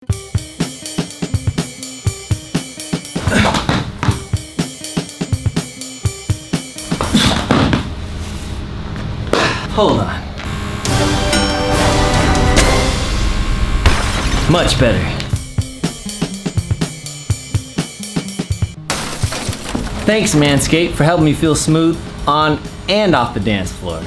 Hold on. Much better. Thanks, Manscaped, for helping me feel smooth on and off the dance floor.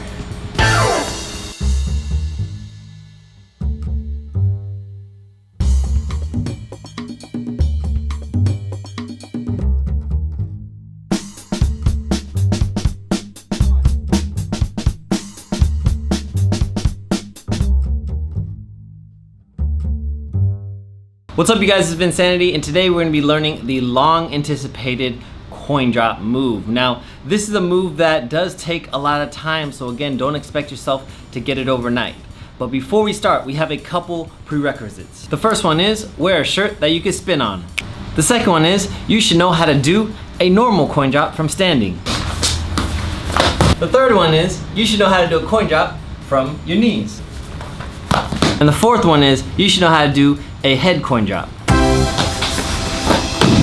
What's up, you guys? It's Vincanity, and today we're going to be learning the long anticipated coin drop move. Now, this is a move that does take a lot of time, so again, don't expect yourself to get it overnight. But before we start, we have a couple prerequisites. The first one is wear a shirt that you can spin on. The second one is you should know how to do a normal coin drop from standing. The third one is you should know how to do a coin drop from your knees. And the fourth one is you should know how to do a head coin drop.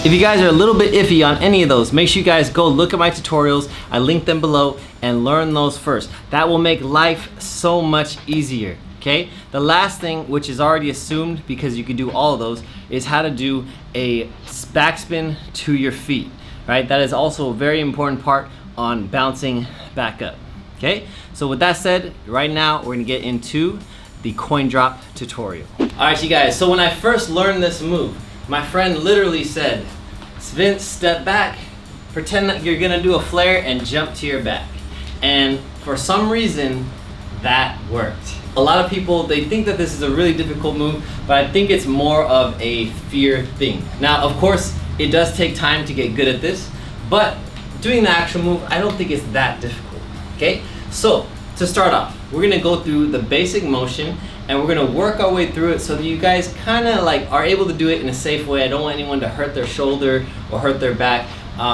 If you guys are a little bit iffy on any of those, make sure you guys go look at my tutorials. I linked them below and learn those first. That will make life so much easier, okay? The last thing, which is already assumed because you can do all of those, is how to do a backspin to your feet, right? That is also a very important part on bouncing back up, okay? So with that said, right now we're gonna get into the coin drop tutorial. All right, you guys, so when I first learned this move, my friend literally said, Vince, step back, pretend that you're gonna do a flare and jump to your back. And for some reason, that worked. A lot of people, they think that this is a really difficult move, but I think it's more of a fear thing. Now, of course, it does take time to get good at this, but doing the actual move, I don't think it's that difficult, okay? So, to start off, we're gonna go through the basic motion and we're gonna work our way through it so that you guys kinda like are able to do it in a safe way. I don't want anyone to hurt their shoulder or hurt their back.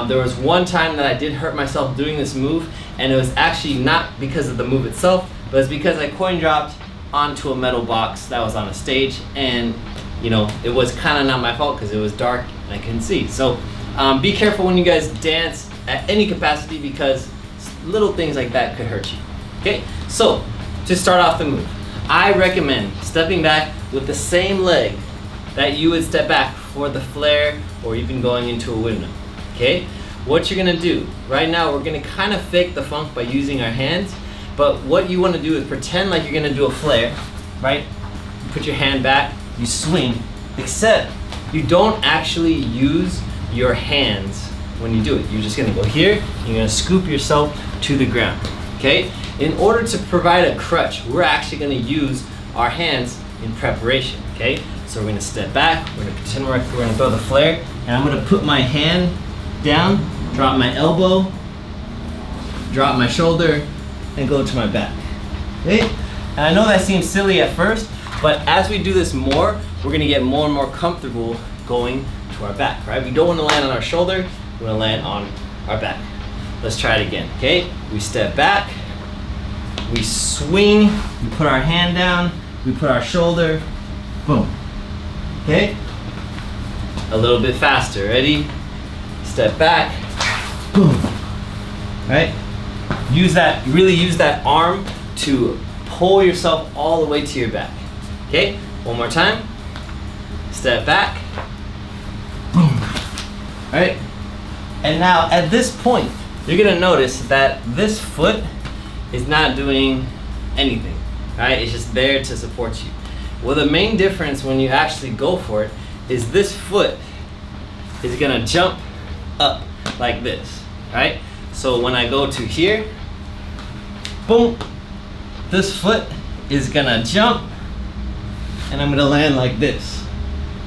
There was one time that I did hurt myself doing this move, and it was actually not because of the move itself, but it's because I coin dropped onto a metal box that was on a stage, and you know, it was kinda not my fault because it was dark and I couldn't see. So be careful when you guys dance at any capacity because little things like that could hurt you. Okay, so to start off the move, I recommend stepping back with the same leg that you would step back for the flare or even going into a windmill. Okay, what you're gonna do right now, we're gonna kind of fake the funk by using our hands, but what you want to do is pretend like you're gonna do a flare, right? You put your hand back, you swing, except you don't actually use your hands when you do it. You're just gonna go here, you're gonna scoop yourself to the ground, okay? In order to provide a crutch, we're actually gonna use our hands in preparation, okay? So we're gonna step back, we're gonna pretend we're gonna throw the flare, and I'm gonna put my hand down, drop my elbow, drop my shoulder, and go to my back, okay? And I know that seems silly at first, but as we do this more, we're gonna get more and more comfortable going to our back, right? We don't wanna land on our shoulder, we wanna land on our back. Let's try it again, okay? We step back, we swing, we put our hand down, we put our shoulder, boom. Okay? A little bit faster, ready? Step back, boom. Right? Really use that arm to pull yourself all the way to your back. Okay? One more time. Step back, boom. Right? And now at this point, you're gonna notice that this foot is not doing anything, right? It's just there to support you. Well, the main difference when you actually go for it is this foot is gonna jump up like this, right? So when I go to here, boom, this foot is gonna jump and I'm gonna land like this,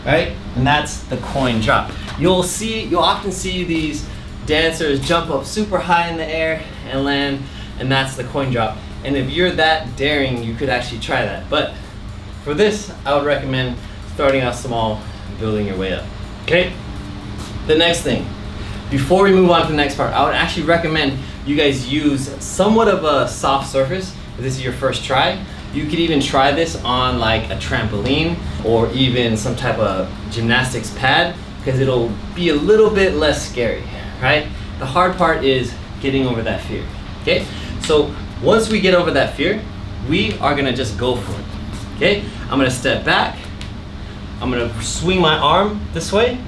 right? And that's the coin drop. You'll often see these dancers jump up super high in the air and land, and that's the coin drop. And if you're that daring, you could actually try that. But for this, I would recommend starting out small and building your way up, okay? The next thing, before we move on to the next part, I would actually recommend you guys use somewhat of a soft surface. If this is your first try, You could even try this on like a trampoline or even some type of gymnastics pad, because it'll be a little bit less scary, right? The hard part is getting over that fear, okay? So once we get over that fear, we are gonna just go for it, okay? I'm gonna step back, I'm gonna swing my arm this way,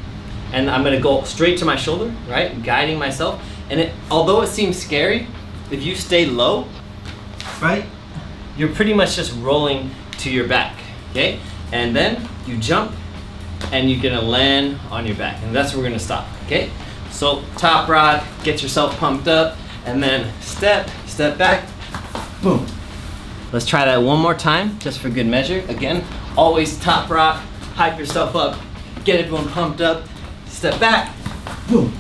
and I'm gonna go straight to my shoulder, right? Guiding myself. And although it seems scary, if you stay low, right? You're pretty much just rolling to your back, okay? And then you jump and you're gonna land on your back. And that's where we're gonna stop, okay? So top rock, get yourself pumped up, and then step back, boom. Let's try that one more time, just for good measure. Again, always top rock, hype yourself up, get everyone pumped up, step back, boom.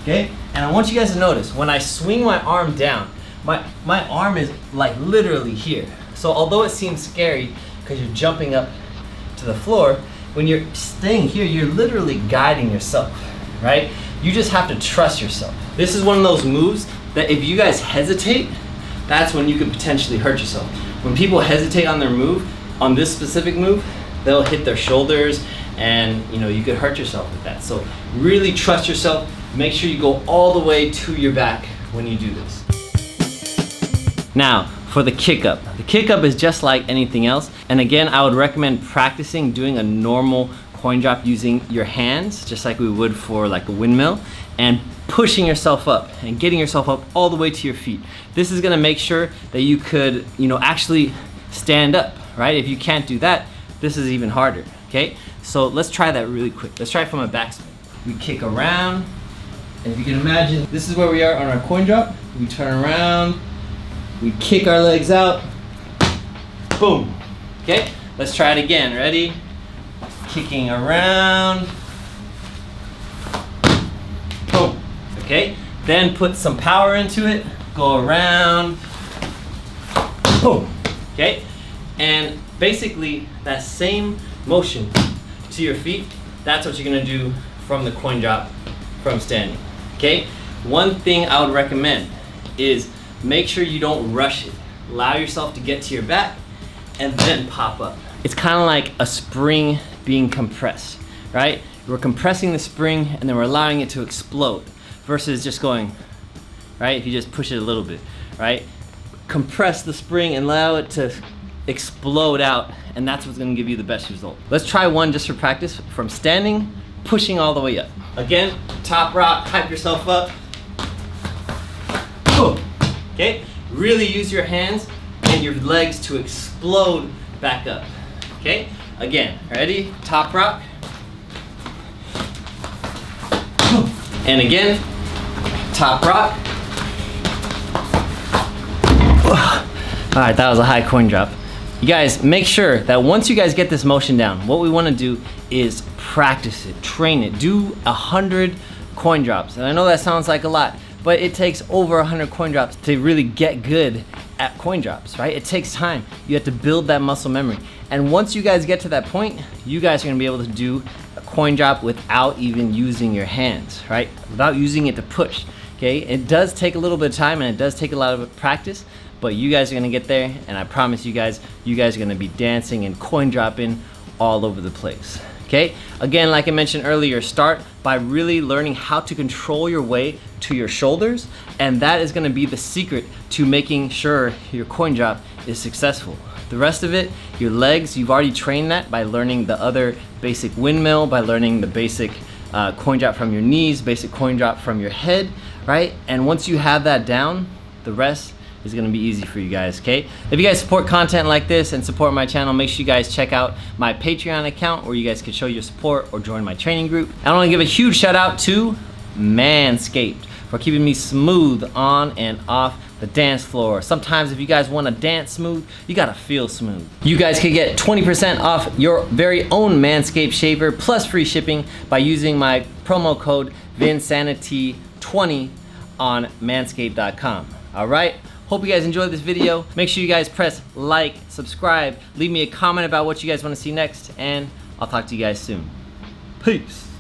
Okay? And I want you guys to notice, when I swing my arm down, my arm is like literally here. So although it seems scary because you're jumping up to the floor, when you're staying here, you're literally guiding yourself, right? You just have to trust yourself. This is one of those moves that if you guys hesitate, that's when you could potentially hurt yourself. When people hesitate on their move, on this specific move, they'll hit their shoulders, and you could hurt yourself with that. So really trust yourself. Make sure you go all the way to your back when you do this. Now, for the kick up. The kick up is just like anything else. And again, I would recommend practicing doing a normal coin drop using your hands, just like we would for like a windmill, and pushing yourself up and getting yourself up all the way to your feet. This is gonna make sure that you could, actually stand up, right? If you can't do that, this is even harder, okay? So let's try that really quick. Let's try it from a backspin. We kick around, and if you can imagine, this is where we are on our coin drop. We turn around, we kick our legs out, boom, okay? Let's try it again, ready? Kicking around, boom, okay? Then put some power into it, go around, boom, okay? And basically, that same motion to your feet, that's what you're gonna do from the coin drop from standing, okay? One thing I would recommend is make sure you don't rush it. Allow yourself to get to your back and then pop up. It's kind of like a spring being compressed, right? We're compressing the spring and then we're allowing it to explode versus just going, right? If you just push it a little bit, right? Compress the spring and allow it to explode out, and that's what's gonna give you the best result. Let's try one just for practice from standing, pushing all the way up. Again, top rock, hype yourself up. Boom. Okay? Really use your hands and your legs to explode back up. Okay? Again, ready? Top rock. Boom. And again, top rock. All right, that was a high coin drop. You guys, make sure that once you guys get this motion down, what we want to do is practice it, train it, do 100 coin drops. And I know that sounds like a lot, but it takes over 100 coin drops to really get good at coin drops, right? It takes time. You have to build that muscle memory. And once you guys get to that point, you guys are gonna be able to do a coin drop without even using your hands, right? Without using it to push, okay? It does take a little bit of time and it does take a lot of practice, but you guys are gonna get there, and I promise you guys are gonna be dancing and coin dropping all over the place, okay? Again, like I mentioned earlier, start by really learning how to control your way to your shoulders, and that is gonna be the secret to making sure your coin drop is successful. The rest of it, your legs, you've already trained that by learning the other basic windmill, by learning the basic coin drop from your knees, basic coin drop from your head, right? And once you have that down, the rest is gonna be easy for you guys, okay? If you guys support content like this and support my channel, make sure you guys check out my Patreon account where you guys can show your support or join my training group. I wanna give a huge shout out to Manscaped for keeping me smooth on and off the dance floor. Sometimes if you guys wanna dance smooth, you gotta feel smooth. You guys can get 20% off your very own Manscaped shaver plus free shipping by using my promo code Vincanity20 on manscaped.com, all right? Hope you guys enjoyed this video. Make sure you guys press like, subscribe, leave me a comment about what you guys want to see next, and I'll talk to you guys soon. Peace.